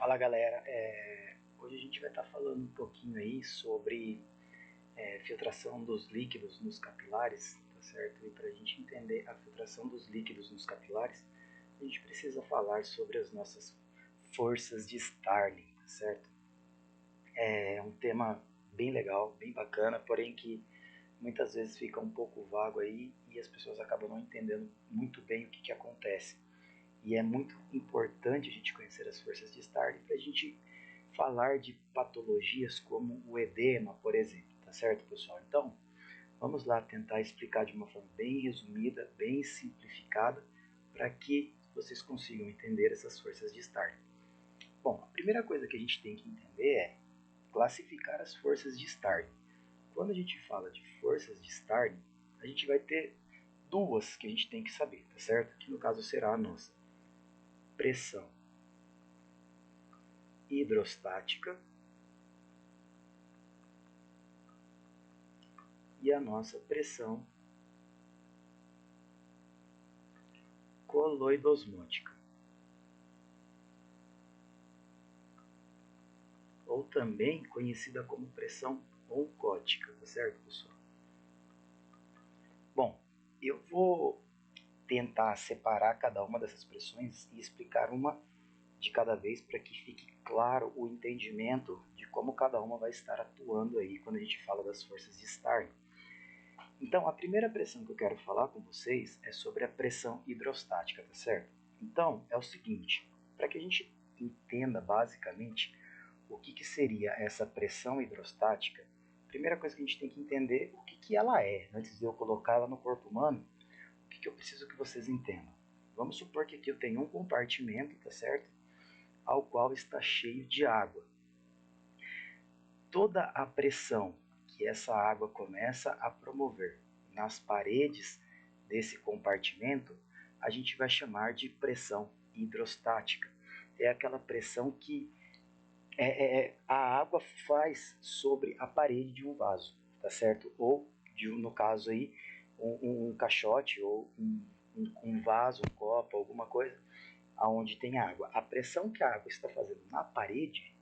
Fala galera, hoje a gente vai estar falando um pouquinho aí sobre filtração dos líquidos nos capilares, tá certo? E para a gente entender a filtração dos líquidos nos capilares, a gente precisa falar sobre as nossas forças de Starling, tá certo? É um tema bem legal, bem bacana, porém que muitas vezes fica um pouco vago aí e as pessoas acabam não entendendo muito bem o que acontece. E é muito importante a gente conhecer as forças de Starling para a gente falar de patologias como o edema, por exemplo, tá certo, pessoal? Então, vamos lá tentar explicar de uma forma bem resumida, bem simplificada, para que vocês consigam entender essas forças de Starling. Bom, a primeira coisa que a gente tem que entender é classificar as forças de Starling. Quando a gente fala de forças de Starling, a gente vai ter duas que a gente tem que saber, tá certo? Que no caso será a nossa pressão hidrostática e a nossa pressão coloidosmótica, ou também conhecida como pressão oncótica, tá certo, pessoal? Bom, eu vou tentar separar cada uma dessas pressões e explicar uma de cada vez para que fique claro o entendimento de como cada uma vai estar atuando aí quando a gente fala das forças de Starling. Então, a primeira pressão que eu quero falar com vocês é sobre a pressão hidrostática, tá certo? Então, é o seguinte, para que a gente entenda basicamente o que seria essa pressão hidrostática, a primeira coisa que a gente tem que entender o que ela é, antes de eu colocar ela no corpo humano, o que eu preciso que vocês entendam. Vamos supor que aqui eu tenho um compartimento, tá certo? Ao qual está cheio de água. Toda a pressão que essa água começa a promover nas paredes desse compartimento, a gente vai chamar de pressão hidrostática. É aquela pressão que a água faz sobre a parede de um vaso, tá certo? Ou, no caso aí, um caixote ou um vaso, um copo, alguma coisa, aonde tem água. A pressão que a água está fazendo na parede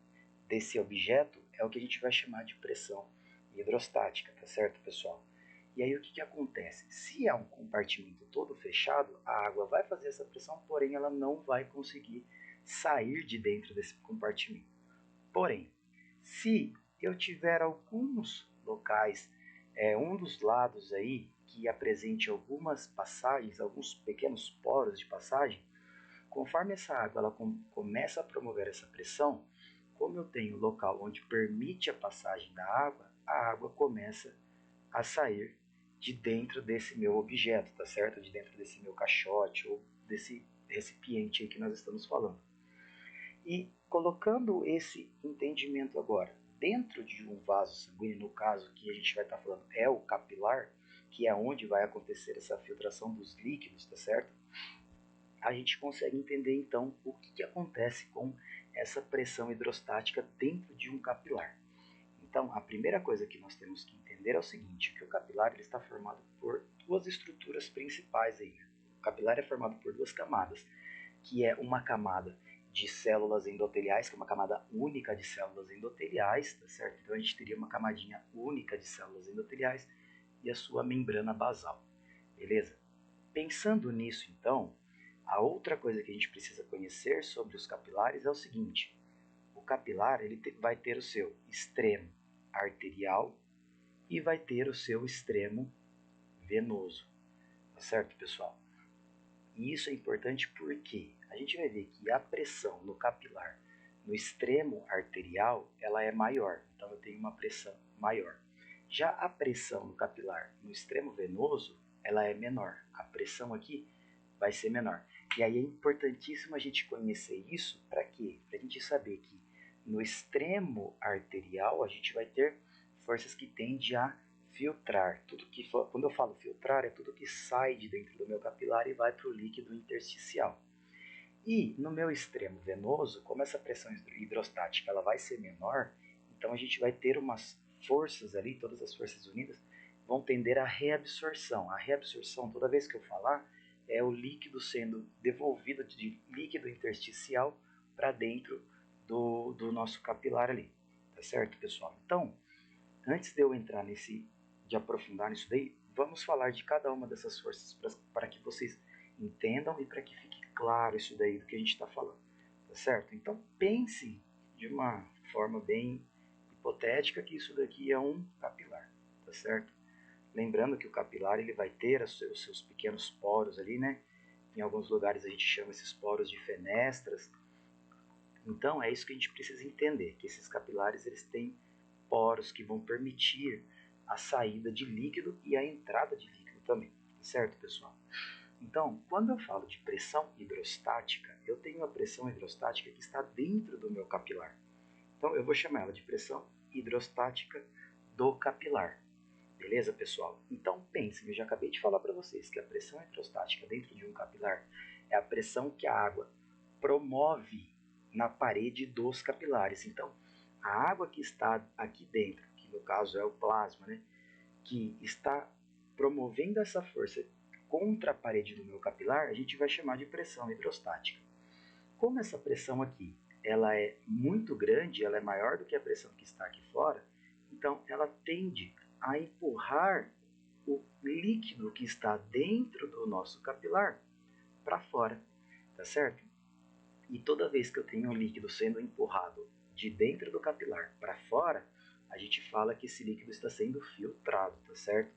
desse objeto é o que a gente vai chamar de pressão hidrostática, tá certo, pessoal? E aí o que acontece? Se é um compartimento todo fechado, a água vai fazer essa pressão, porém ela não vai conseguir sair de dentro desse compartimento. Porém, se eu tiver alguns locais, um dos lados aí que apresente algumas passagens, alguns pequenos poros de passagem, conforme essa água ela começa a promover essa pressão, como eu tenho local onde permite a passagem da água, a água começa a sair de dentro desse meu objeto, tá certo? De dentro desse meu caixote ou desse recipiente aí que nós estamos falando. E colocando esse entendimento agora dentro de um vaso sanguíneo, no caso que a gente vai estar falando é o capilar, que é onde vai acontecer essa filtração dos líquidos, tá certo? A gente consegue entender então o que acontece com essa pressão hidrostática dentro de um capilar. Então, a primeira coisa que nós temos que entender é o seguinte, que o capilar ele está formado por duas estruturas principais aí. O capilar é formado por duas camadas, que é uma camada de células endoteliais, que é uma camada única de células endoteliais, tá certo? Então a gente teria uma camadinha única de células endoteliais e a sua membrana basal, beleza? Pensando nisso, então, a outra coisa que a gente precisa conhecer sobre os capilares é o seguinte, o capilar ele vai ter o seu extremo arterial e vai ter o seu extremo venoso, tá certo, pessoal? E isso é importante porque a gente vai ver que a pressão no capilar no extremo arterial ela é maior, então eu tenho uma pressão maior. Já a pressão no capilar no extremo venoso ela é menor, a pressão aqui vai ser menor. E aí é importantíssimo a gente conhecer isso para quê? Para a gente saber que no extremo arterial a gente vai ter forças que tendem a filtrar. Tudo que for, quando eu falo filtrar, é tudo que sai de dentro do meu capilar e vai para o líquido intersticial. E no meu extremo venoso, como essa pressão hidrostática ela vai ser menor, então a gente vai ter umas forças ali, todas as forças unidas, vão tender à reabsorção. A reabsorção, toda vez que eu falar, é o líquido sendo devolvido de líquido intersticial para dentro do nosso capilar ali, tá certo, pessoal? Então, antes de eu entrar de aprofundar nisso daí, vamos falar de cada uma dessas forças para que vocês entendam e para que fique claro isso daí do que a gente está falando, tá certo? Então, pense de uma forma bem hipotética que isso daqui é um capilar, tá certo? Lembrando que o capilar ele vai ter os seus pequenos poros ali, né? Em alguns lugares a gente chama esses poros de fenestras. Então é isso que a gente precisa entender, que esses capilares eles têm poros que vão permitir a saída de líquido e a entrada de líquido também, certo, pessoal? Então, quando eu falo de pressão hidrostática, eu tenho uma pressão hidrostática que está dentro do meu capilar. Então, eu vou chamar ela de pressão hidrostática do capilar. Beleza, pessoal? Então, pensem, eu já acabei de falar para vocês que a pressão hidrostática dentro de um capilar é a pressão que a água promove na parede dos capilares. Então, a água que está aqui dentro, que no caso é o plasma, né, que está promovendo essa força contra a parede do meu capilar, a gente vai chamar de pressão hidrostática. Como essa pressão aqui ela é muito grande, ela é maior do que a pressão que está aqui fora, então ela tende a empurrar o líquido que está dentro do nosso capilar para fora, tá certo? E toda vez que eu tenho um líquido sendo empurrado de dentro do capilar para fora, a gente fala que esse líquido está sendo filtrado, tá certo?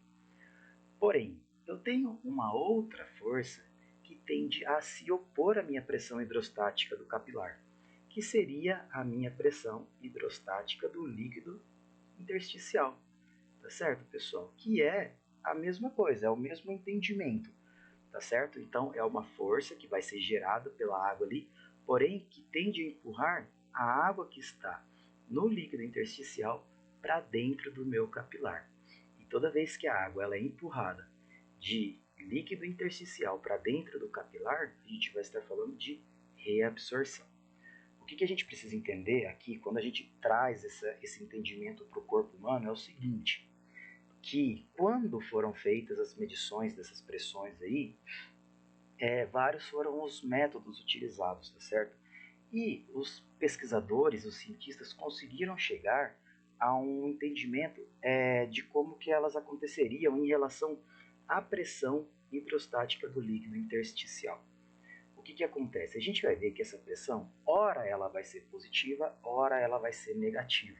Porém, eu tenho uma outra força que tende a se opor à minha pressão hidrostática do capilar, que seria a minha pressão hidrostática do líquido intersticial, tá certo, pessoal? Que é a mesma coisa, é o mesmo entendimento, tá certo? Então, é uma força que vai ser gerada pela água ali, porém que tende a empurrar a água que está no líquido intersticial para dentro do meu capilar. E toda vez que a água ela é empurrada de líquido intersticial para dentro do capilar, a gente vai estar falando de reabsorção. O que a gente precisa entender aqui, quando a gente traz esse entendimento para o corpo humano, é o seguinte, que quando foram feitas as medições dessas pressões aí, vários foram os métodos utilizados, tá certo? E os pesquisadores, os cientistas conseguiram chegar a um entendimento de como que elas aconteceriam em relação à pressão hidrostática do líquido intersticial. O que acontece? A gente vai ver que essa pressão, ora ela vai ser positiva, ora ela vai ser negativa.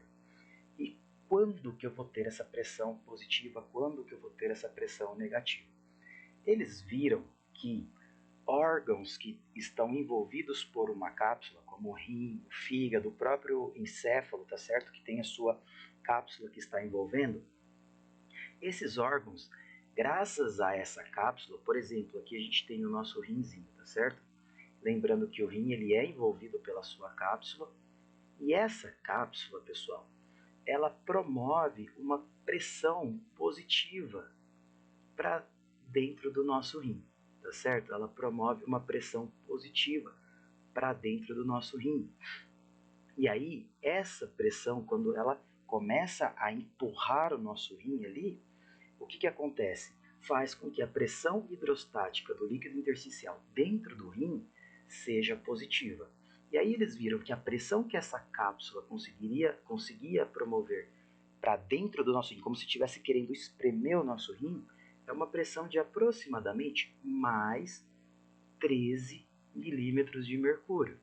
E quando que eu vou ter essa pressão positiva, quando que eu vou ter essa pressão negativa? Eles viram que órgãos que estão envolvidos por uma cápsula, como o rim, o fígado, o próprio encéfalo, tá certo? Que tem a sua cápsula que está envolvendo. Esses órgãos, graças a essa cápsula, por exemplo, aqui a gente tem o nosso rinzinho, tá certo? Lembrando que o rim ele é envolvido pela sua cápsula. E essa cápsula, pessoal, ela promove uma pressão positiva para dentro do nosso rim, tá certo? Ela promove uma pressão positiva para dentro do nosso rim. E aí, essa pressão, quando ela começa a empurrar o nosso rim ali, o que acontece? Faz com que a pressão hidrostática do líquido intersticial dentro do rim seja positiva. E aí eles viram que a pressão que essa cápsula conseguia promover para dentro do nosso rim, como se estivesse querendo espremer o nosso rim, é uma pressão de aproximadamente mais 13 milímetros de mercúrio,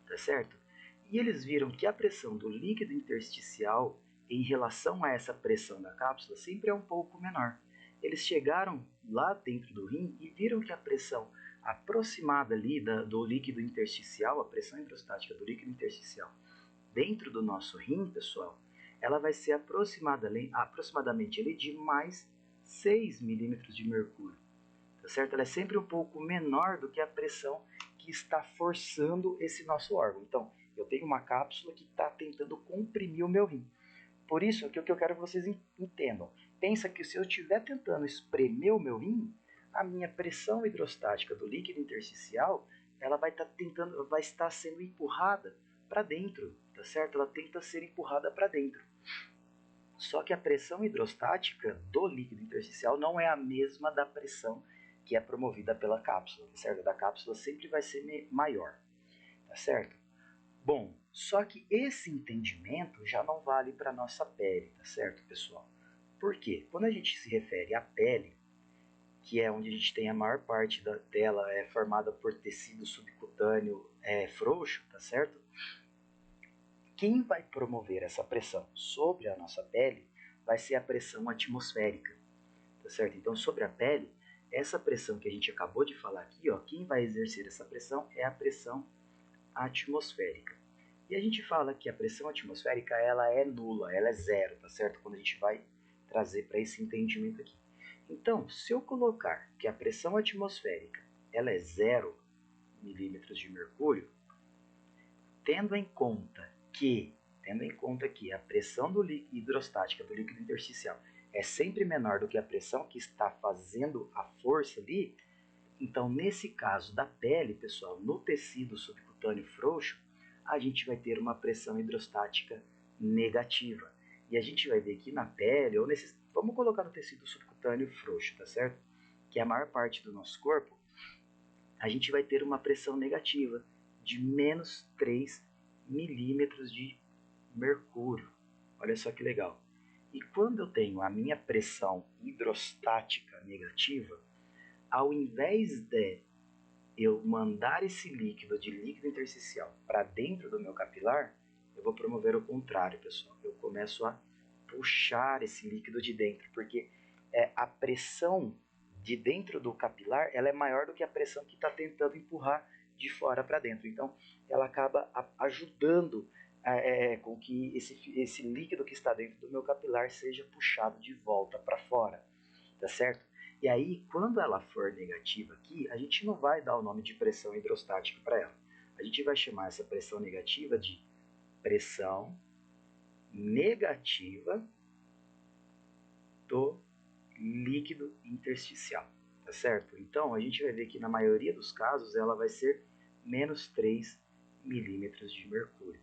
tá certo? E eles viram que a pressão do líquido intersticial em relação a essa pressão da cápsula sempre é um pouco menor. Eles chegaram lá dentro do rim e viram que a pressão aproximada ali do líquido intersticial, a pressão hidrostática do líquido intersticial dentro do nosso rim, pessoal, ela vai ser aproximadamente ali de mais 6 milímetros de mercúrio, tá certo? Ela é sempre um pouco menor do que a pressão que está forçando esse nosso órgão. Então, eu tenho uma cápsula que está tentando comprimir o meu rim. Por isso, aqui o que eu quero que vocês entendam. Pensa que se eu estiver tentando espremer o meu rim, a minha pressão hidrostática do líquido intersticial, ela vai estar sendo empurrada para dentro, tá certo? Ela tenta ser empurrada para dentro. Só que a pressão hidrostática do líquido intersticial não é a mesma da pressão que é promovida pela cápsula, tá certo? A da cápsula sempre vai ser maior, tá certo? Bom, só que esse entendimento já não vale para a nossa pele, tá certo, pessoal? Por quê? Quando a gente se refere à pele, que é onde a gente tem a maior parte dela é formada por tecido subcutâneo frouxo, tá certo? Quem vai promover essa pressão sobre a nossa pele vai ser a pressão atmosférica, tá certo? Então, sobre a pele, essa pressão que a gente acabou de falar aqui, ó, quem vai exercer essa pressão é a pressão atmosférica. E a gente fala que a pressão atmosférica ela é nula, ela é zero, tá certo? Quando a gente vai trazer para esse entendimento aqui. Então, se eu colocar que a pressão atmosférica ela é 0 milímetros de mercúrio, tendo em conta que a pressão hidrostática do líquido intersticial é sempre menor do que a pressão que está fazendo a força ali, então nesse caso da pele, pessoal, no tecido subcutâneo frouxo, a gente vai ter uma pressão hidrostática negativa. E a gente vai ver aqui na pele, ou nesses, vamos colocar no tecido subcutâneo frouxo, tá certo? Que é a maior parte do nosso corpo, a gente vai ter uma pressão negativa de menos 3 milímetros de mercúrio. Olha só que legal. E quando eu tenho a minha pressão hidrostática negativa, ao invés de eu mandar esse líquido de líquido intersticial para dentro do meu capilar, eu vou promover o contrário, pessoal. Eu começo a puxar esse líquido de dentro, porque a pressão de dentro do capilar ela é maior do que a pressão que está tentando empurrar de fora para dentro. Então, ela acaba ajudando com que esse líquido que está dentro do meu capilar seja puxado de volta para fora, tá certo? E aí, quando ela for negativa aqui, a gente não vai dar o nome de pressão hidrostática para ela. A gente vai chamar essa pressão negativa de pressão negativa do líquido intersticial, tá certo? Então, a gente vai ver que na maioria dos casos ela vai ser menos 3 milímetros de mercúrio.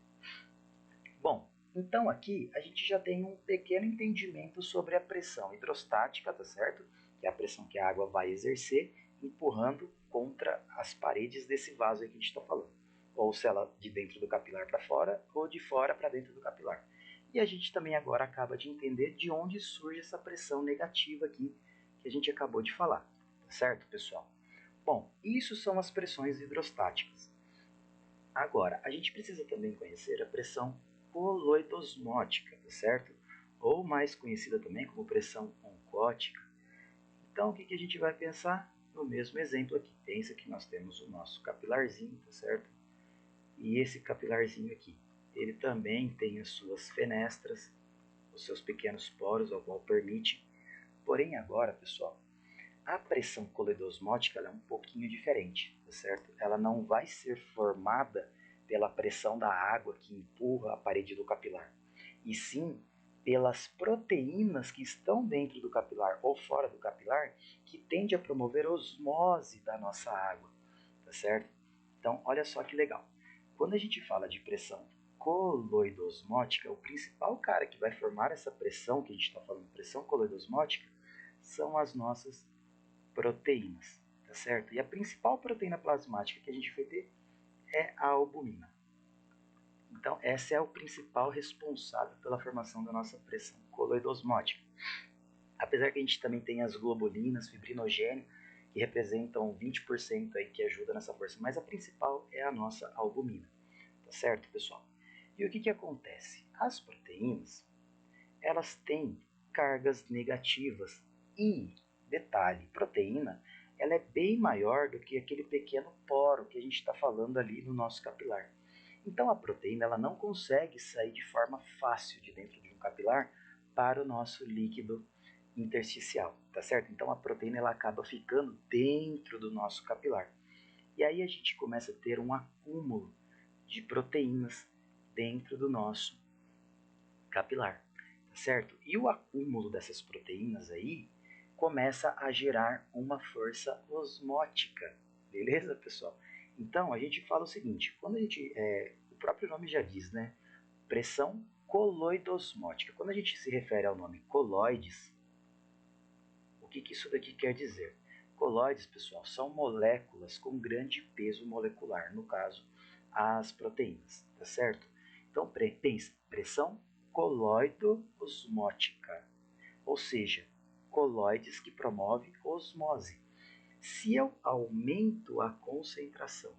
Bom, então aqui a gente já tem um pequeno entendimento sobre a pressão hidrostática, tá certo? Que é a pressão que a água vai exercer empurrando contra as paredes desse vaso aí que a gente está falando. Ou se ela de dentro do capilar para fora ou de fora para dentro do capilar. E a gente também agora acaba de entender de onde surge essa pressão negativa aqui que a gente acabou de falar, tá certo, pessoal? Bom, isso são as pressões hidrostáticas. Agora, a gente precisa também conhecer a pressão coloidosmótica, tá certo? Ou mais conhecida também como pressão oncótica. Então, o que a gente vai pensar? No mesmo exemplo aqui. Pensa que nós temos o nosso capilarzinho, tá certo? E esse capilarzinho aqui, ele também tem as suas fenestras, os seus pequenos poros, ao qual permite. Porém, agora, pessoal, a pressão coloidosmótica é um pouquinho diferente, tá certo? Ela não vai ser formada pela pressão da água que empurra a parede do capilar, e sim pelas proteínas que estão dentro do capilar ou fora do capilar, que tende a promover a osmose da nossa água, tá certo? Então, olha só que legal. Quando a gente fala de pressão coloidosmótica, o principal cara que vai formar essa pressão que a gente está falando, pressão coloidosmótica, são as nossas proteínas, tá certo? E a principal proteína plasmática que a gente vai ter é a albumina. Então, essa é o principal responsável pela formação da nossa pressão coloidosmótica. Apesar que a gente também tem as globulinas, fibrinogênio, que representam 20% aí que ajuda nessa força, mas a principal é a nossa albumina, tá certo, pessoal? E o que acontece? As proteínas, elas têm cargas negativas e, detalhe, proteína, ela é bem maior do que aquele pequeno poro que a gente está falando ali no nosso capilar. Então a proteína ela não consegue sair de forma fácil de dentro de um capilar para o nosso líquido intersticial, tá certo? Então a proteína ela acaba ficando dentro do nosso capilar. E aí a gente começa a ter um acúmulo de proteínas dentro do nosso capilar, tá certo? E o acúmulo dessas proteínas aí começa a gerar uma força osmótica, beleza, pessoal? Então a gente fala o seguinte: quando a gente, o próprio nome já diz, né? Pressão coloidosmótica. Quando a gente se refere ao nome coloides, o que isso daqui quer dizer? Coloides, pessoal, são moléculas com grande peso molecular, no caso, as proteínas, tá certo? Então, pensa, pressão coloido-osmótica, ou seja, coloides que promove osmose. Se eu aumento a concentração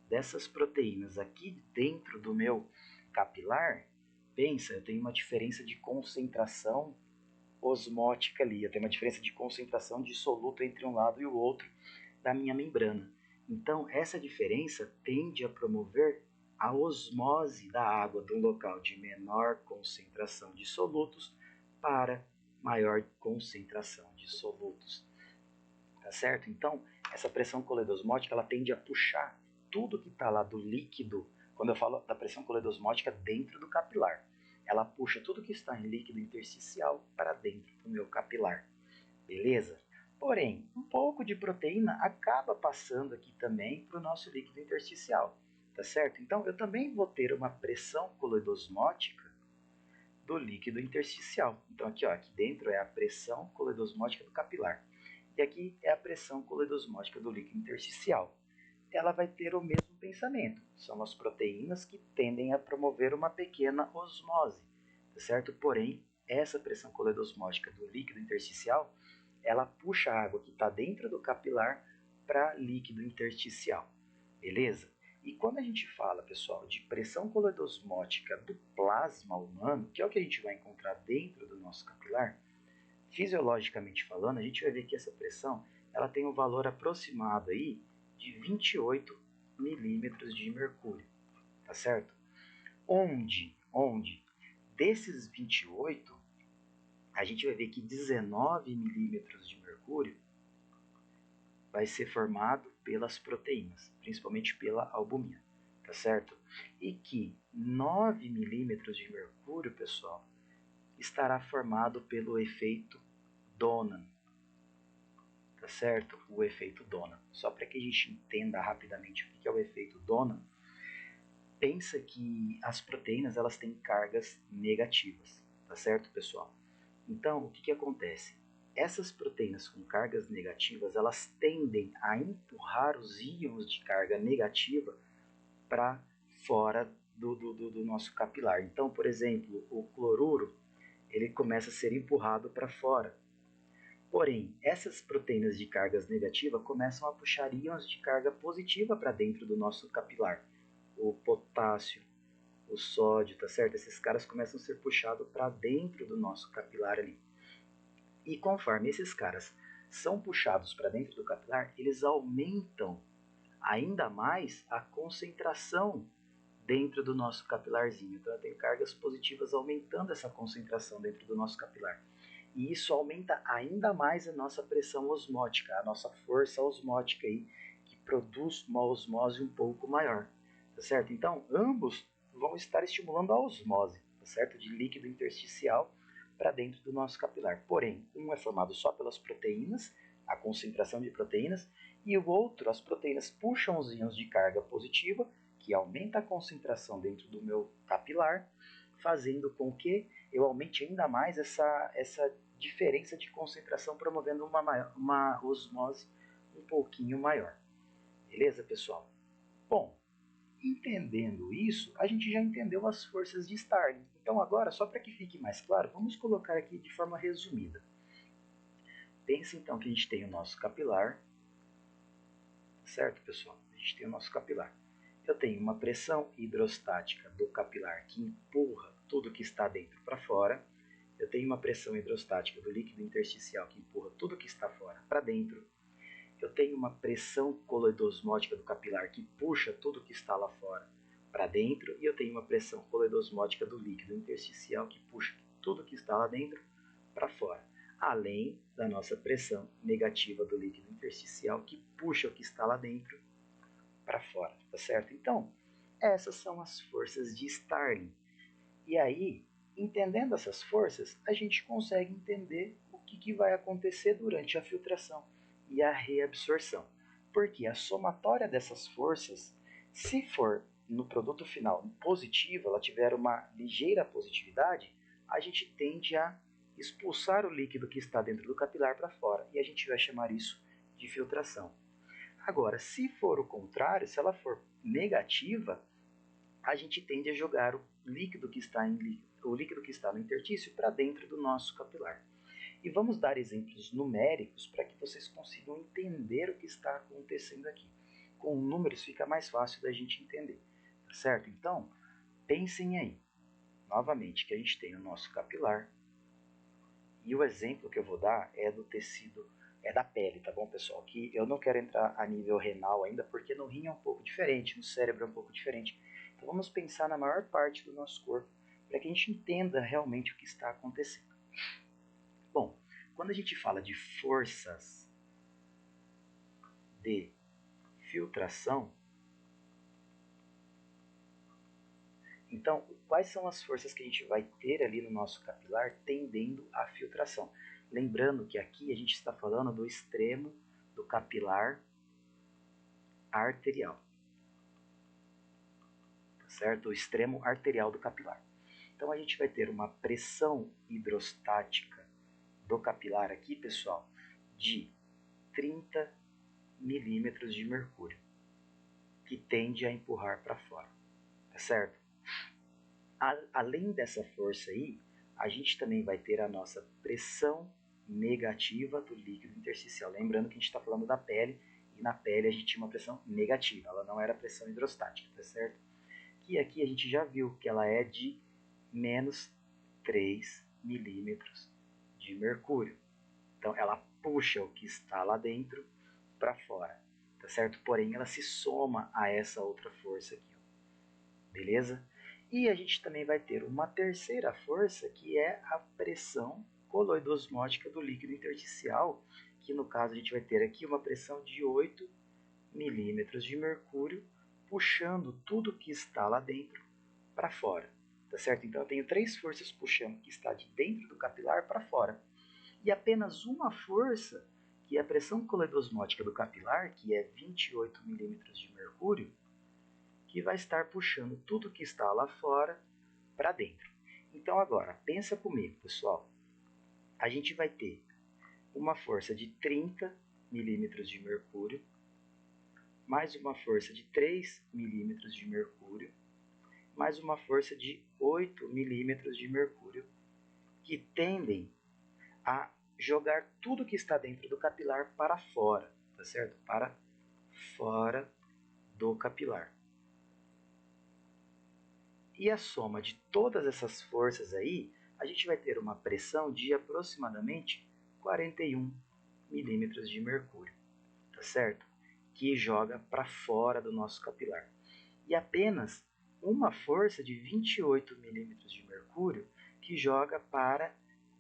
dessas proteínas aqui dentro do meu capilar, pensa, eu tenho uma diferença de concentração osmótica ali, eu tenho uma diferença de concentração de soluto entre um lado e o outro da minha membrana. Então, essa diferença tende a promover a osmose da água de um local de menor concentração de solutos para maior concentração de solutos. Tá certo? Então, essa pressão coloidosmótica ela tende a puxar tudo que está lá do líquido, quando eu falo da pressão coloidosmótica dentro do capilar, ela puxa tudo que está em líquido intersticial para dentro do meu capilar. Beleza? Porém, um pouco de proteína acaba passando aqui também para o nosso líquido intersticial, tá certo? Então, eu também vou ter uma pressão coloidosmótica do líquido intersticial. Então, aqui, ó, aqui dentro é a pressão coloidosmótica do capilar. E aqui é a pressão coloidosmótica do líquido intersticial. Ela vai ter o mesmo pensamento. São as proteínas que tendem a promover uma pequena osmose, tá certo? Porém, essa pressão coloidosmótica do líquido intersticial ela puxa a água que está dentro do capilar para líquido intersticial, beleza? E quando a gente fala, pessoal, de pressão coloidosmótica do plasma humano, que é o que a gente vai encontrar dentro do nosso capilar, fisiologicamente falando, a gente vai ver que essa pressão ela tem um valor aproximado aí de 28 milímetros de mercúrio, tá certo? Onde desses 28, a gente vai ver que 19 milímetros de mercúrio vai ser formado pelas proteínas, principalmente pela albumina, tá certo? E que 9 milímetros de mercúrio, pessoal, estará formado pelo efeito Donan, tá certo? O efeito Donan. Só para que a gente entenda rapidamente o que é o efeito Donan, pensa que as proteínas elas têm cargas negativas, tá certo, pessoal? Então, o que acontece? Essas proteínas com cargas negativas, elas tendem a empurrar os íons de carga negativa para fora do nosso capilar. Então, por exemplo, o cloruro, ele começa a ser empurrado para fora. Porém, essas proteínas de cargas negativa começam a puxar íons de carga positiva para dentro do nosso capilar. O potássio, o sódio, tá certo? Esses caras começam a ser puxados para dentro do nosso capilar ali. E conforme esses caras são puxados para dentro do capilar, eles aumentam ainda mais a concentração dentro do nosso capilarzinho. Então eu tenho cargas positivas aumentando essa concentração dentro do nosso capilar. E isso aumenta ainda mais a nossa pressão osmótica, a nossa força osmótica aí, que produz uma osmose um pouco maior, tá certo? Então ambos vão estar estimulando a osmose, tá certo? De líquido intersticial para dentro do nosso capilar. Porém, um é formado só pelas proteínas, a concentração de proteínas, e o outro, as proteínas puxam os íons de carga positiva, que aumenta a concentração dentro do meu capilar, fazendo com que eu aumente ainda mais essa diferença de concentração, promovendo uma osmose um pouquinho maior. Beleza, pessoal? Bom, entendendo isso, a gente já entendeu as forças de Starling. Então agora, só para que fique mais claro, vamos colocar aqui de forma resumida. Pense então que a gente tem o nosso capilar, certo, pessoal? A gente tem o nosso capilar. Eu tenho uma pressão hidrostática do capilar que empurra tudo que está dentro para fora. Eu tenho uma pressão hidrostática do líquido intersticial que empurra tudo que está fora para dentro. Eu tenho uma pressão coloidosmótica do capilar que puxa tudo que está lá fora para dentro, e eu tenho uma pressão coloidosmótica do líquido intersticial que puxa tudo que está lá dentro para fora, além da nossa pressão negativa do líquido intersticial que puxa o que está lá dentro para fora, tá certo? Então, essas são as forças de Starling. E aí, entendendo essas forças, a gente consegue entender o que vai acontecer durante a filtração e a reabsorção. Porque a somatória dessas forças, se for no produto final positiva, ela tiver uma ligeira positividade, a gente tende a expulsar o líquido que está dentro do capilar para fora, e a gente vai chamar isso de filtração. Agora, se for o contrário, se ela for negativa, a gente tende a jogar o líquido que está no interstício para dentro do nosso capilar. E vamos dar exemplos numéricos para que vocês consigam entender o que está acontecendo aqui. Com números fica mais fácil da gente entender, tá certo? Então, pensem aí, novamente, que a gente tem o nosso capilar, e o exemplo que eu vou dar é do tecido, é da pele, tá bom, pessoal? Que eu não quero entrar a nível renal ainda, porque no rim é um pouco diferente, no cérebro é um pouco diferente. Então vamos pensar na maior parte do nosso corpo, para que a gente entenda realmente o que está acontecendo. Bom, quando a gente fala de forças de filtração, então quais são as forças que a gente vai ter ali no nosso capilar tendendo à filtração? Lembrando que aqui a gente está falando do extremo do capilar arterial, tá certo? O extremo arterial do capilar. Então a gente vai ter uma pressão hidrostática do capilar aqui, pessoal, de 30 milímetros de mercúrio, que tende a empurrar para fora, tá certo? Além dessa força aí, a gente também vai ter a nossa pressão negativa do líquido intersticial. Lembrando que a gente está falando da pele, e na pele a gente tinha uma pressão negativa, ela não era pressão hidrostática, tá certo? Que aqui a gente já viu que ela é de menos 3 milímetros de mercúrio. Então ela puxa o que está lá dentro para fora, tá certo? Porém ela se soma a essa outra força aqui, ó. Beleza? E a gente também vai ter uma terceira força, que é a pressão coloidosmótica do líquido intersticial, que no caso a gente vai ter aqui uma pressão de 8 milímetros de mercúrio, puxando tudo que está lá dentro para fora, tá certo? Então eu tenho três forças puxando o que está de dentro do capilar para fora. E apenas uma força, que é a pressão coloidosmótica do capilar, que é 28 milímetros de mercúrio, que vai estar puxando tudo que está lá fora para dentro. Então agora, pensa comigo, pessoal. A gente vai ter uma força de 30 milímetros de mercúrio, mais uma força de 3 milímetros de mercúrio, mais uma força de 8 milímetros de mercúrio, que tendem a jogar tudo que está dentro do capilar para fora, tá certo? Para fora do capilar. E a soma de todas essas forças aí, a gente vai ter uma pressão de aproximadamente 41 milímetros de mercúrio, tá certo? Que joga para fora do nosso capilar. E apenas uma força de 28 milímetros de mercúrio que joga para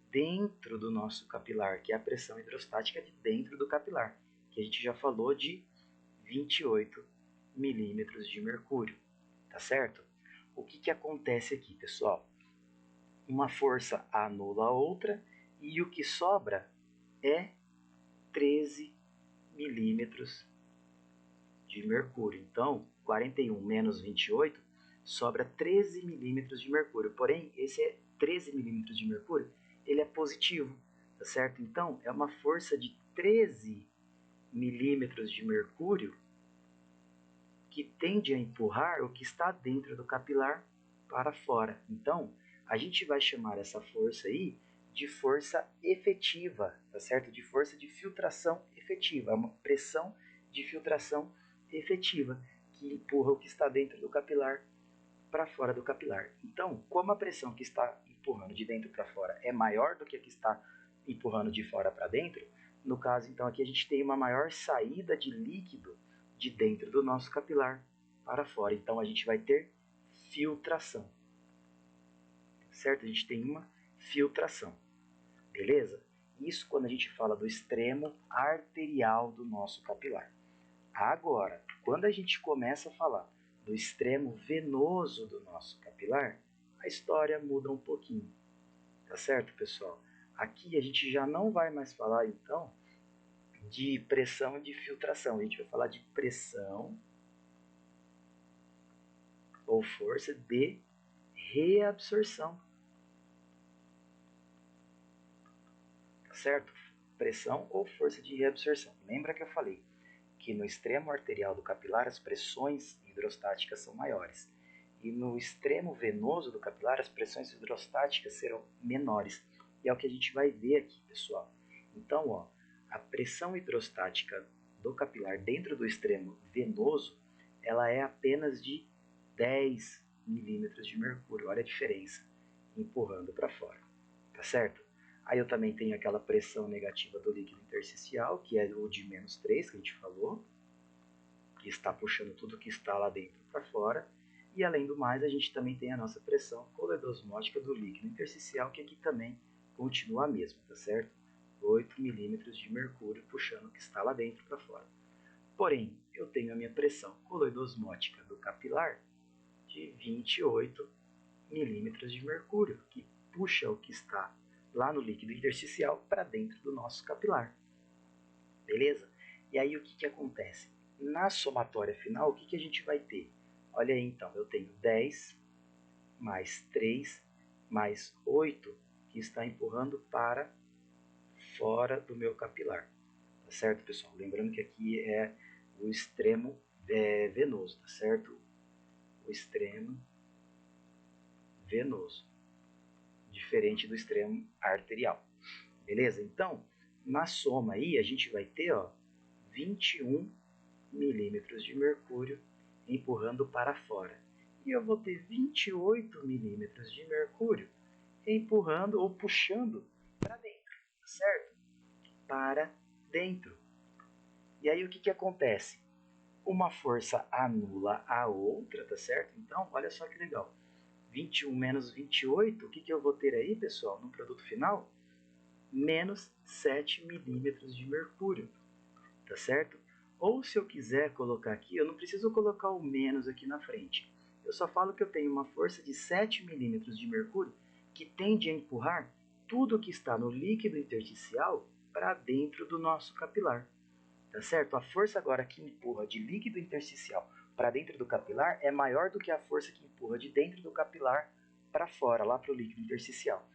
dentro do nosso capilar, que é a pressão hidrostática de dentro do capilar, que a gente já falou de 28 milímetros de mercúrio, tá certo? O que acontece aqui, pessoal? Uma força anula a outra e o que sobra é 13 milímetros de mercúrio. Então, 41 menos 28 sobra 13 milímetros de mercúrio. Porém, esse é 13 milímetros de mercúrio, ele é positivo, tá certo? Então, é uma força de 13 milímetros de mercúrio que tende a empurrar o que está dentro do capilar para fora. Então, a gente vai chamar essa força aí de força efetiva, tá certo? De força de filtração efetiva, é uma pressão de filtração efetiva que empurra o que está dentro do capilar para fora do capilar. Então, como a pressão que está empurrando de dentro para fora é maior do que a que está empurrando de fora para dentro, no caso, então, aqui a gente tem uma maior saída de líquido de dentro do nosso capilar para fora. Então, a gente vai ter filtração, certo? A gente tem uma filtração, beleza? Isso quando a gente fala do extremo arterial do nosso capilar. Agora, quando a gente começa a falar do extremo venoso do nosso capilar, a história muda um pouquinho, tá certo, pessoal? Aqui a gente já não vai mais falar, então, de pressão e de filtração. A gente vai falar de pressão ou força de reabsorção, tá certo? Pressão ou força de reabsorção. Lembra que eu falei que no extremo arterial do capilar as pressões hidrostáticas são maiores. e no extremo venoso do capilar as pressões hidrostáticas serão menores. E é o que a gente vai ver aqui, pessoal. Então, ó, a pressão hidrostática do capilar dentro do extremo venoso, ela é apenas de 10 milímetros de mercúrio. Olha a diferença, empurrando para fora, tá certo? Aí eu também tenho aquela pressão negativa do líquido intersticial, que é o de menos 3, que a gente falou, que está puxando tudo que está lá dentro para fora. E além do mais, a gente também tem a nossa pressão coloidosmótica do líquido intersticial, que aqui também continua a mesma, tá certo? 8 milímetros de mercúrio puxando o que está lá dentro para fora. Porém, eu tenho a minha pressão coloidosmótica do capilar de 28 milímetros de mercúrio, que puxa o que está lá no líquido intersticial para dentro do nosso capilar. Beleza? E aí o que acontece? Na somatória final, o que a gente vai ter? Olha aí então, eu tenho 10 mais 3 mais 8 que está empurrando para fora do meu capilar. Tá certo, pessoal? Lembrando que aqui é o extremo venoso, tá certo? O extremo venoso, diferente do extremo arterial. Beleza? Então, na soma aí, a gente vai ter, ó, 21 milímetros de mercúrio empurrando para fora. E eu vou ter 28 milímetros de mercúrio empurrando ou puxando para dentro, tá certo? Para dentro. E aí o que acontece? Uma força anula a outra, tá certo? Então, olha só que legal. 21 menos 28, o que eu vou ter aí, pessoal, no produto final? Menos 7 milímetros de mercúrio, tá certo? Ou se eu quiser colocar aqui, eu não preciso colocar o menos aqui na frente. Eu só falo que eu tenho uma força de 7 milímetros de mercúrio que tende a empurrar tudo que está no líquido intersticial para dentro do nosso capilar. Tá certo? A força agora que empurra de líquido intersticial para dentro do capilar é maior do que a força que empurra de dentro do capilar para fora, lá para o líquido intersticial.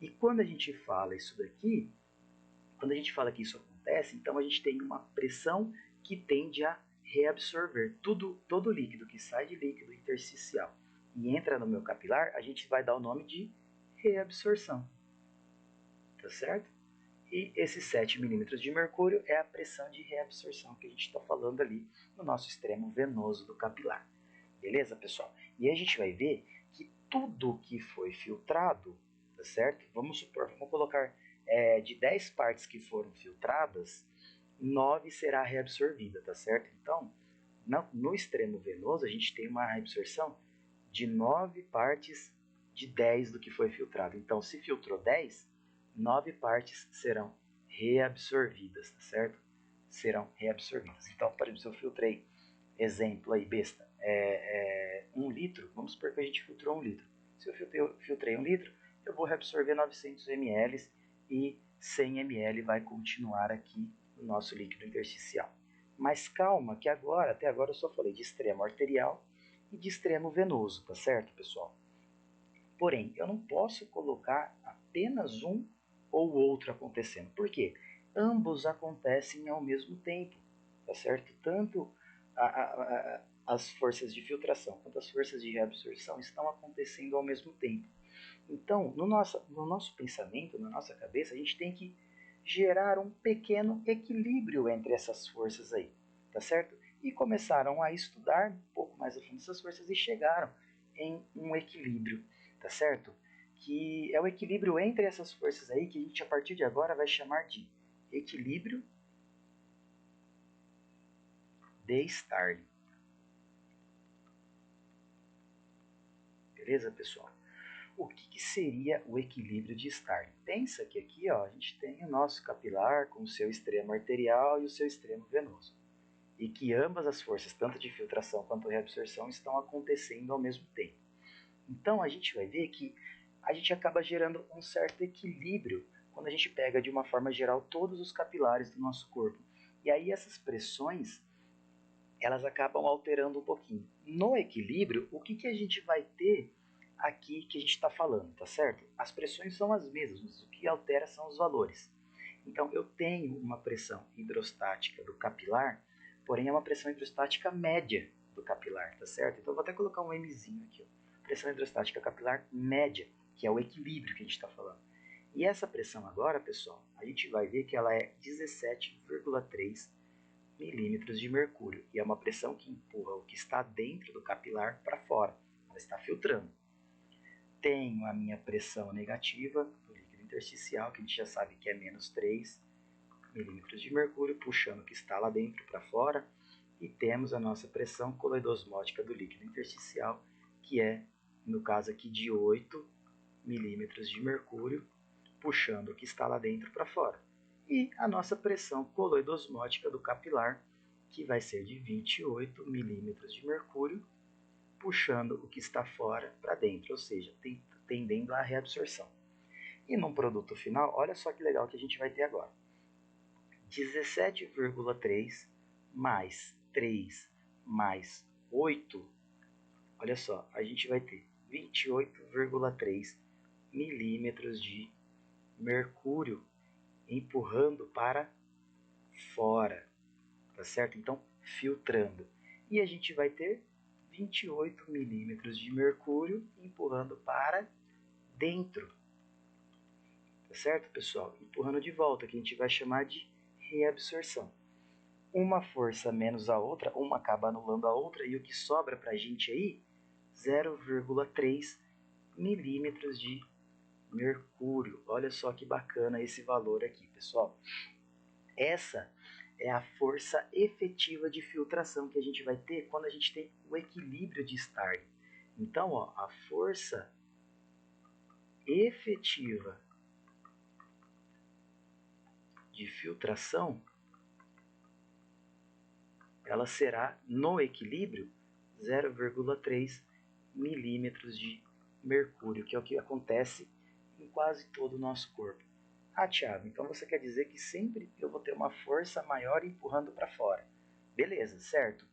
E quando a gente fala isso daqui, quando a gente fala que isso acontece, então a gente tem uma pressão que tende a reabsorver todo líquido que sai de líquido intersticial e entra no meu capilar, a gente vai dar o nome de reabsorção. Tá certo? E esses 7 milímetros de mercúrio é a pressão de reabsorção que a gente está falando ali no nosso extremo venoso do capilar. Beleza, pessoal? E aí a gente vai ver que tudo que foi filtrado, tá certo? Vamos supor, vamos colocar de 10 partes que foram filtradas, 9 será reabsorvida, tá certo? Então, no extremo venoso, a gente tem uma reabsorção de 9 partes de 10 do que foi filtrado. Então, se filtrou 10, 9 partes serão reabsorvidas, tá certo? Serão reabsorvidas. Então, por exemplo, se eu filtrei, exemplo aí, besta, 1 litro, vamos supor que a gente filtrou 1 litro. Se eu filtrei 1 litro, eu vou reabsorver 900 ml e 100 ml vai continuar aqui no nosso líquido intersticial. Mas calma, que agora, até agora eu só falei de extremo arterial e de extremo venoso, tá certo, pessoal? Porém, eu não posso colocar apenas um ou outro acontecendo. Por quê? Ambos acontecem ao mesmo tempo, tá certo? Tanto as forças de filtração quanto as forças de reabsorção estão acontecendo ao mesmo tempo. Então, no nosso pensamento, na nossa cabeça, a gente tem que gerar um pequeno equilíbrio entre essas forças aí, tá certo? E começaram a estudar um pouco mais a fundo essas forças e chegaram em um equilíbrio, tá certo? Que é o equilíbrio entre essas forças aí que a gente a partir de agora vai chamar de equilíbrio de Starling. Beleza, pessoal? O que seria o equilíbrio de Starling? Pensa que aqui ó, a gente tem o nosso capilar com o seu extremo arterial e o seu extremo venoso. E que ambas as forças, tanto de filtração quanto de reabsorção, estão acontecendo ao mesmo tempo. Então a gente vai ver que a gente acaba gerando um certo equilíbrio quando a gente pega de uma forma geral todos os capilares do nosso corpo. E aí essas pressões, elas acabam alterando um pouquinho. No equilíbrio, o que a gente vai ter aqui que a gente está falando, tá certo? As pressões são as mesmas, mas o que altera são os valores. Então eu tenho uma pressão hidrostática do capilar, porém é uma pressão hidrostática média, do capilar, tá certo? Então eu vou até colocar um Mzinho aqui, ó. Pressão hidrostática capilar média, que é o equilíbrio que a gente está falando. E essa pressão agora, pessoal, a gente vai ver que ela é 17,3 milímetros de mercúrio. E é uma pressão que empurra o que está dentro do capilar para fora. Ela está filtrando. Tenho a minha pressão negativa do líquido intersticial, que a gente já sabe que é menos 3 milímetros de mercúrio, puxando o que está lá dentro para fora. E temos a nossa pressão coloidosmótica do líquido intersticial, que é, no caso aqui, de 8 milímetros de mercúrio, puxando o que está lá dentro para fora. E a nossa pressão coloidosmótica do capilar, que vai ser de 28 milímetros de mercúrio, puxando o que está fora para dentro, ou seja, tendendo à reabsorção. E num produto final, olha só que legal que a gente vai ter agora. 17,3 mais 3 mais 8, olha só, a gente vai ter 28,3 milímetros de mercúrio empurrando para fora, tá certo? Então, filtrando. E a gente vai ter 28 milímetros de mercúrio empurrando para dentro, tá certo, pessoal? Empurrando de volta, que a gente vai chamar de reabsorção. Uma força menos a outra, uma acaba anulando a outra, e o que sobra para a gente aí, 0,3 milímetros de mercúrio. Olha só que bacana esse valor aqui, pessoal. Essa é a força efetiva de filtração que a gente vai ter quando a gente tem o equilíbrio de Starling. Então, ó, a força efetiva de filtração, ela será, no equilíbrio, 0,3 milímetros de mercúrio, que é o que acontece em quase todo o nosso corpo. Ah, Thiago, então você quer dizer que sempre eu vou ter uma força maior empurrando para fora. Beleza, certo?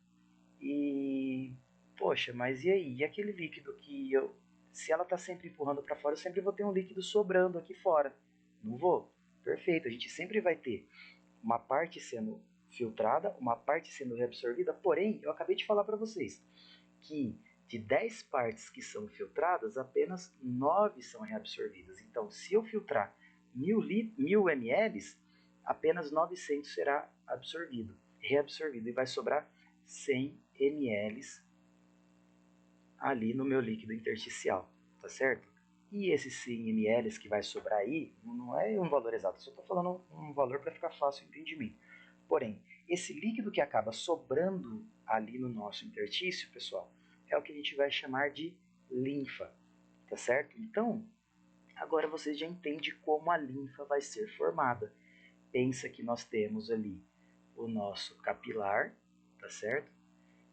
E, poxa, mas e aí? E aquele líquido que eu... Se ela está sempre empurrando para fora, eu sempre vou ter um líquido sobrando aqui fora. Não vou? Perfeito, a gente sempre vai ter uma parte sendo filtrada, uma parte sendo reabsorvida, porém, eu acabei de falar para vocês que de 10 partes que são filtradas, apenas 9 são reabsorvidas. Então, se eu filtrar 1000 ml, apenas 900 será reabsorvido, e vai sobrar 100 ml ali no meu líquido intersticial, tá certo? E esses 100 ml que vai sobrar aí, não é um valor exato, só estou falando um valor para ficar fácil o entendimento. Porém, esse líquido que acaba sobrando ali no nosso interstício, pessoal, é o que a gente vai chamar de linfa, tá certo? Então, agora você já entende como a linfa vai ser formada. Pensa que nós temos ali o nosso capilar, tá certo?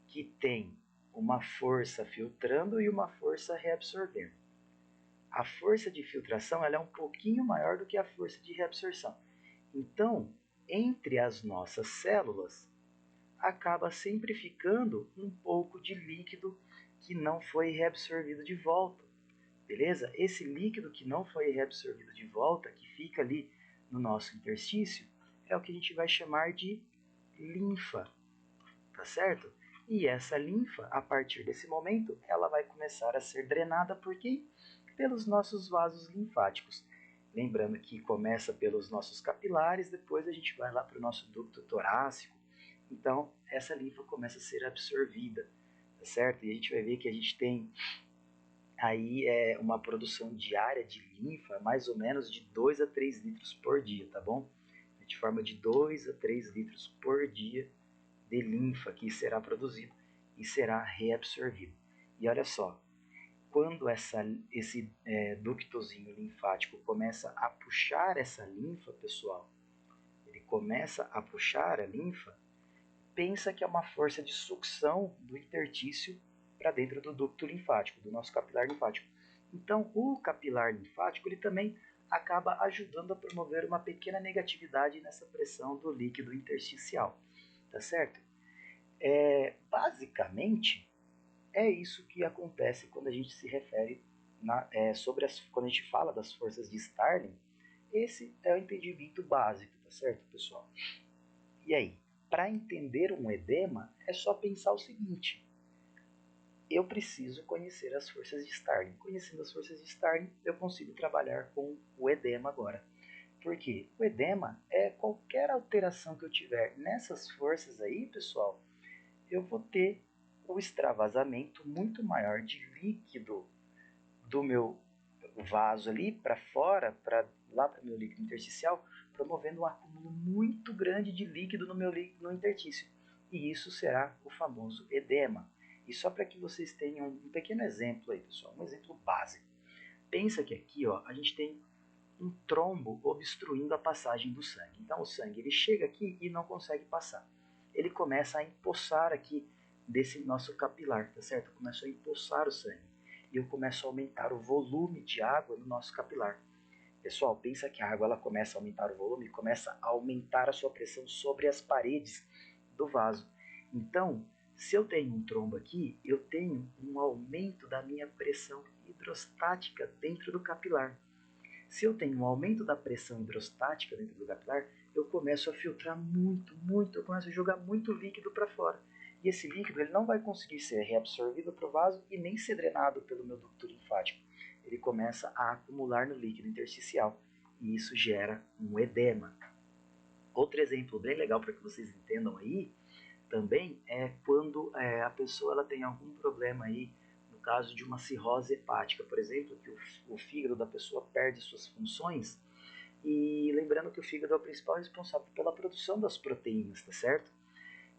Que tem uma força filtrando e uma força reabsorvendo. A força de filtração ela é um pouquinho maior do que a força de reabsorção. Então, entre as nossas células, acaba sempre ficando um pouco de líquido que não foi reabsorvido de volta, beleza? Esse líquido que não foi reabsorvido de volta, que fica ali no nosso interstício, é o que a gente vai chamar de linfa, tá certo? E essa linfa, a partir desse momento, ela vai começar a ser drenada por quem? Pelos nossos vasos linfáticos. Lembrando que começa pelos nossos capilares, depois a gente vai lá para o nosso ducto torácico. Então, essa linfa começa a ser absorvida, tá certo? E a gente vai ver que a gente tem aí uma produção diária de linfa mais ou menos de 2 a 3 litros por dia, tá bom? A gente forma de 2 a 3 litros por dia de linfa que será produzido e será reabsorvido. E olha só, quando esse ductozinho linfático começa a puxar essa linfa, pessoal, ele começa a puxar a linfa, pensa que é uma força de sucção do interstício para dentro do ducto linfático, do nosso capilar linfático. Então, o capilar linfático ele também acaba ajudando a promover uma pequena negatividade nessa pressão do líquido intersticial, tá certo? Basicamente, é isso que acontece quando a gente se refere quando a gente fala das forças de Starling. Esse é o entendimento básico, tá certo, pessoal? E aí, para entender um edema, é só pensar o seguinte: eu preciso conhecer as forças de Starling. Conhecendo as forças de Starling, eu consigo trabalhar com o edema agora. Por quê? O edema é qualquer alteração que eu tiver nessas forças aí, pessoal, eu vou ter o extravasamento muito maior de líquido do meu vaso ali para fora, lá para o meu líquido intersticial, promovendo um acúmulo muito grande de líquido no meu líquido intertício. E isso será o famoso edema. E só para que vocês tenham um pequeno exemplo aí, pessoal, um exemplo básico. Pensa que aqui, ó, a gente tem um trombo obstruindo a passagem do sangue. Então o sangue ele chega aqui e não consegue passar. Ele começa a empoçar aqui desse nosso capilar, tá certo? Começou a empoçar o sangue e eu começo a aumentar o volume de água no nosso capilar. Pessoal, pensa que a água ela começa a aumentar o volume e começa a aumentar a sua pressão sobre as paredes do vaso. Então, se eu tenho um trombo aqui, eu tenho um aumento da minha pressão hidrostática dentro do capilar. Se eu tenho um aumento da pressão hidrostática dentro do capilar, eu começo a filtrar muito, eu começo a jogar muito líquido para fora. E esse líquido ele não vai conseguir ser reabsorvido para o vaso e nem ser drenado pelo meu ducto linfático. Ele começa a acumular no líquido intersticial e isso gera um edema. Outro exemplo bem legal para que vocês entendam aí também é quando a pessoa ela tem algum problema aí, no caso de uma cirrose hepática, por exemplo, que o fígado da pessoa perde suas funções, e lembrando que o fígado é o principal responsável pela produção das proteínas, tá certo?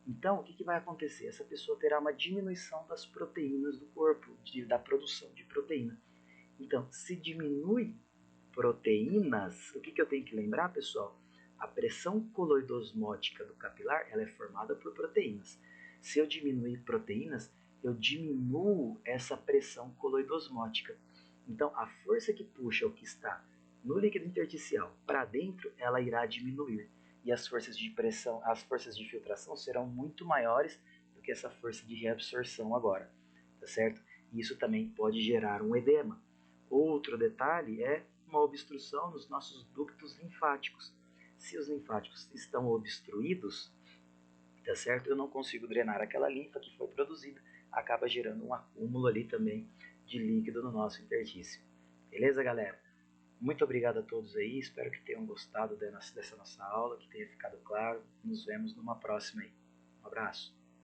Então, o que vai acontecer? Essa pessoa terá uma diminuição das proteínas do corpo, da produção de proteína. Então, se diminui proteínas, o que eu tenho que lembrar, pessoal? A pressão coloidosmótica do capilar ela é formada por proteínas. Se eu diminuir proteínas, eu diminuo essa pressão coloidosmótica. Então, a força que puxa o que está no líquido intersticial para dentro, ela irá diminuir. E as forças de pressão, as forças de filtração serão muito maiores do que essa força de reabsorção agora, tá certo? Isso também pode gerar um edema. Outro detalhe é uma obstrução nos nossos ductos linfáticos. Se os linfáticos estão obstruídos, tá certo? Eu não consigo drenar aquela linfa que foi produzida, acaba gerando um acúmulo ali também de líquido no nosso intertício. Beleza, galera? Muito obrigado a todos aí, espero que tenham gostado dessa nossa aula, que tenha ficado claro. Nos vemos numa próxima aí. Um abraço.